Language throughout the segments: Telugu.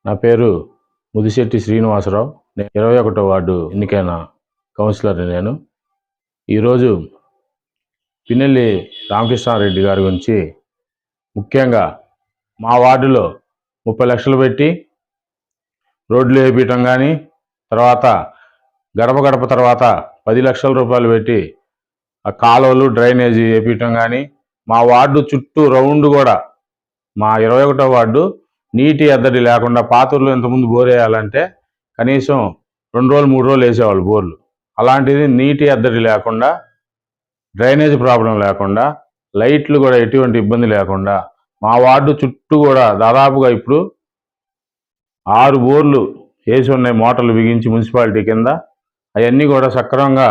నా పేరు ముదిశెట్టి శ్రీనివాసరావు. నేను 21వ వార్డు ఎన్నికైన కౌన్సిలర్ని. నేను ఈరోజు పిన్నెల్లి రామకృష్ణారెడ్డి గారి గురించి ముఖ్యంగా మా వార్డులో 30 లక్షలు పెట్టి రోడ్లు వేపించడం కానీ, తర్వాత గడప గడప తర్వాత 10 లక్షల రూపాయలు పెట్టి ఆ కాలువలు డ్రైనేజీ వేపించడం కానీ, మా వార్డు చుట్టూ రౌండ్ కూడా మా 21వ వార్డు నీటి ఎద్దడి లేకుండా, పాతూరులో ఇంతకుముందు బోర్ వేయాలంటే కనీసం 2 రోజులు 3 రోజులు వేసేవాళ్ళు బోర్లు. అలాంటిది నీటి ఎద్దడి లేకుండా, డ్రైనేజ్ ప్రాబ్లం లేకుండా, లైట్లు కూడా ఎటువంటి ఇబ్బంది లేకుండా మా వార్డు చుట్టూ కూడా దాదాపుగా ఇప్పుడు 6 బోర్లు వేసి ఉన్నాయి, మోటార్లు బిగించి మున్సిపాలిటీ కింద. అవన్నీ కూడా సక్రమంగా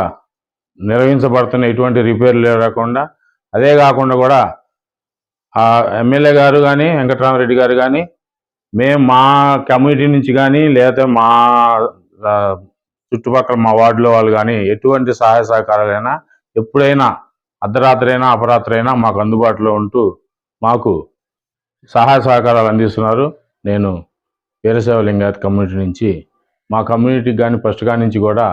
నిర్వహించబడుతున్నాయి, ఎటువంటి రిపేర్లు లేకుండా. అదే కాకుండా కూడా ఆ ఎమ్మెల్యే గారు కానీ, వెంకటరామరెడ్డి గారు కానీ, మేము మా కమ్యూనిటీ నుంచి కానీ, లేదా మా చుట్టుపక్కల మా వార్డులో వాళ్ళు కానీ ఎటువంటి సహాయ సహకారాలైనా ఎప్పుడైనా అర్ధరాత్రి అయినా అపరాత్రి అయినా మాకు అందుబాటులో ఉంటూ మాకు సహాయ సహకారాలు అందిస్తున్నారు. నేను వీరశైవ లింగాయత్ కమ్యూనిటీ నుంచి, మా కమ్యూనిటీకి కానీ ఫస్ట్ గా నుంచి కూడా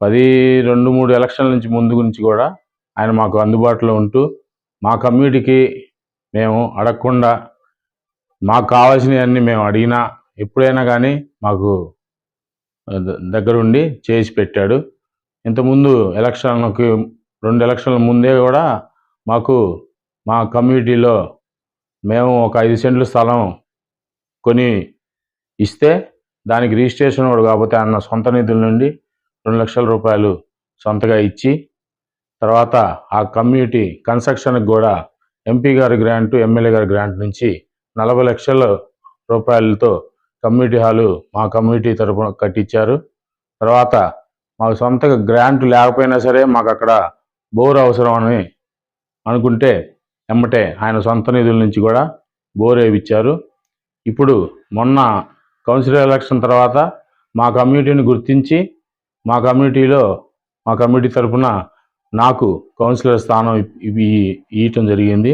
2-3 ఎలక్షన్ల నుంచి ముందు నుంచి కూడా ఆయన మాకు అందుబాటులో ఉంటూ మా కమ్యూనిటీకి మేము అడగకుండా మాకు కావాల్సినవన్నీ మేము అడిగినా ఎప్పుడైనా కానీ మాకు దగ్గరుండి చేసి పెట్టాడు. ఇంతకుముందు ఎలక్షన్కి 2 ఎలక్షన్ల ముందే కూడా మాకు మా కమ్యూనిటీలో మేము ఒక 5 సెంట్ల స్థలం కొని ఇస్తే దానికి రిజిస్ట్రేషన్ కూడా కాకపోతే అన్న సొంత నిధుల నుండి 2 లక్షల రూపాయలు సొంతగా ఇచ్చి, తర్వాత ఆ కమ్యూనిటీ కన్స్ట్రక్షన్కి కూడా ఎంపీ గారి గ్రాంటు, ఎమ్మెల్యే గారి గ్రాంట్ నుంచి 40 లక్షల రూపాయలతో కమ్యూనిటీ హాలు మా కమ్యూనిటీ తరఫున కట్టించారు. తర్వాత మాకు సొంతగా గ్రాంట్ లేకపోయినా సరే మాకు అక్కడ బోర్ అవసరం అని అనుకుంటే ఎమ్మటే ఆయన సొంత నిధుల నుంచి కూడా బోర్ వేయించారు. ఇప్పుడు మొన్న కౌన్సిలర్ ఎలక్షన్ తర్వాత మా కమ్యూనిటీని గుర్తించి మా కమ్యూనిటీ తరఫున నాకు కౌన్సిలర్ స్థానం ఇవ్వటం జరిగింది.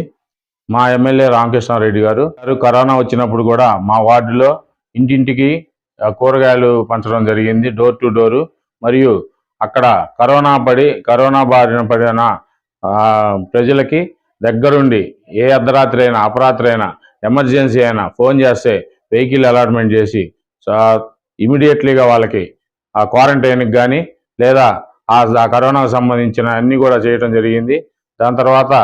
మా ఎమ్మెల్యే రామకృష్ణారెడ్డి గారు కరోనా వచ్చినప్పుడు కూడా మా వార్డులో ఇంటింటికి కూరగాయలు పంచడం జరిగింది, డోర్ టు డోరు. మరియు అక్కడ కరోనా బారిన పడిన ప్రజలకి దగ్గరుండి ఏ అర్ధరాత్రి అయినా అపరాత్రి అయినా ఎమర్జెన్సీ అయినా ఫోన్ చేస్తే వెహికల్ అలాట్మెంట్ చేసి ఇమీడియట్లీగా వాళ్ళకి ఆ క్వారంటైన్కి కానీ లేదా ఆ కరోనాకు సంబంధించిన అన్నీ కూడా చేయటం జరిగింది. దాని తర్వాత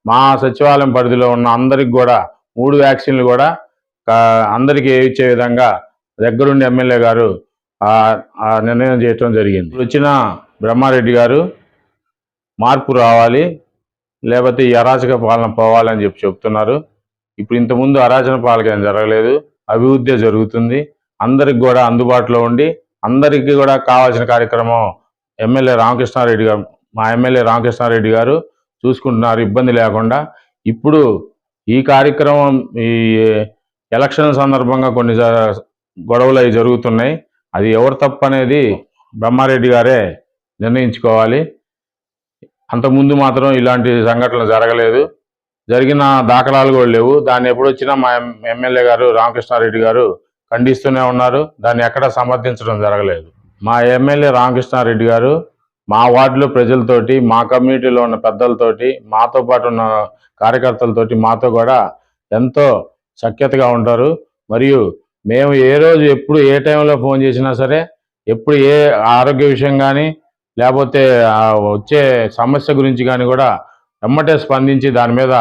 మా సచివాలయం పరిధిలో ఉన్న అందరికి కూడా 3 వ్యాక్సిన్లు కూడా అందరికీ ఇచ్చే విధంగా దగ్గరుండి ఎమ్మెల్యే గారు ఆ నిర్ణయం చేయటం జరిగింది. వచ్చిన బ్రహ్మారెడ్డి గారు మార్పు రావాలి, లేకపోతే ఈ అరాచక పాలన పోవాలని చెప్తున్నారు. ఇప్పుడు ఇంతకుముందు అరాచక పాలన ఏం జరగలేదు, అభివృద్ధి జరుగుతుంది. అందరికి కూడా అందుబాటులో ఉండి అందరికీ కూడా కావాల్సిన కార్యక్రమం మా ఎమ్మెల్యే రామకృష్ణారెడ్డి గారు చూసుకుంటున్నారు, ఇబ్బంది లేకుండా. ఇప్పుడు ఈ కార్యక్రమం ఈ ఎలక్షన్ సందర్భంగా కొన్ని గొడవలు అవి జరుగుతున్నాయి. అది ఎవరు తప్పు అనేది బ్రహ్మారెడ్డి గారే నిర్ణయించుకోవాలి. అంతకుముందు మాత్రం ఇలాంటి సంఘటనలు జరగలేదు, జరిగిన దాఖలాలు కూడా లేవు. దాన్ని ఎప్పుడొచ్చినా మా ఎమ్మెల్యే గారు రామకృష్ణారెడ్డి గారు ఖండిస్తూనే ఉన్నారు, దాన్ని ఎక్కడా సమర్థించడం జరగలేదు. మా ఎమ్మెల్యే రామకృష్ణారెడ్డి గారు మా వార్డులో ప్రజలతోటి, మా కమ్యూనిటీలో ఉన్న పెద్దలతోటి, మాతో పాటు ఉన్న కార్యకర్తలతోటి మాతో కూడా ఎంతో సఖ్యతగా ఉంటారు. మరియు మేము ఏ రోజు ఎప్పుడు ఏ టైంలో ఫోన్ చేసినా సరే, ఎప్పుడు ఏ ఆరోగ్య విషయం కానీ లేకపోతే వచ్చే సమస్య గురించి కానీ కూడా ఎమ్మటే స్పందించి దాని మీద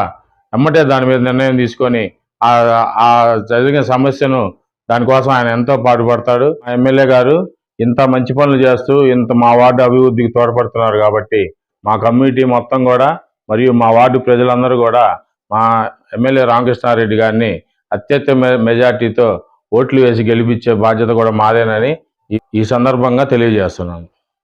నిర్ణయం తీసుకొని ఆ జరిగిన సమస్యను దానికోసం ఆయన ఎంతో పాటుపడతాడు. మా ఎమ్మెల్యే గారు ఇంత మంచి పనులు చేస్తూ మా వార్డు అభివృద్ధికి తోడ్పడుతున్నారు కాబట్టి మా కమ్యూనిటీ మొత్తం కూడా మరియు మా వార్డు ప్రజలందరూ కూడా మా ఎమ్మెల్యే రామకృష్ణారెడ్డి గారిని అత్యధిక మెజార్టీతో ఓట్లు వేసి గెలిపించే బాధ్యత కూడా మాదేనని ఈ సందర్భంగా తెలియజేస్తున్నాను.